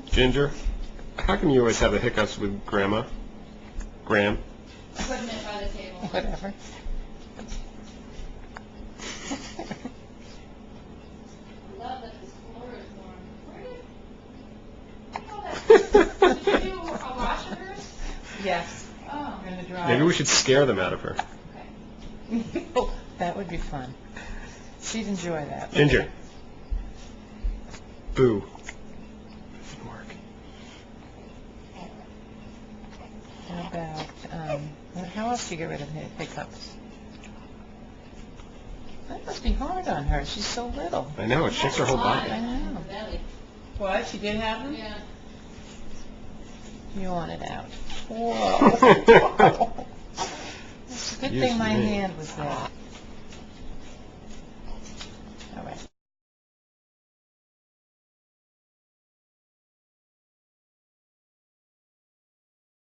Ginger, how come you always have the hiccups with Grandma? Graham? Putting it by the table. Whatever. I love that this floor is warm. Where did you do a wash of hers? Yes. Oh. I'm going to dry. Maybe we should scare them out of her. Okay. That would be fun. She'd enjoy that. Ginger. Boo. Doesn't work. How about, how else do you get rid of hiccups? That must be hard on her. She's so little. I know, it shakes her whole body. I know. Belly. What? She did have them? Yeah. You want it out. Whoa. It's a good Excuse thing my me. hand was there.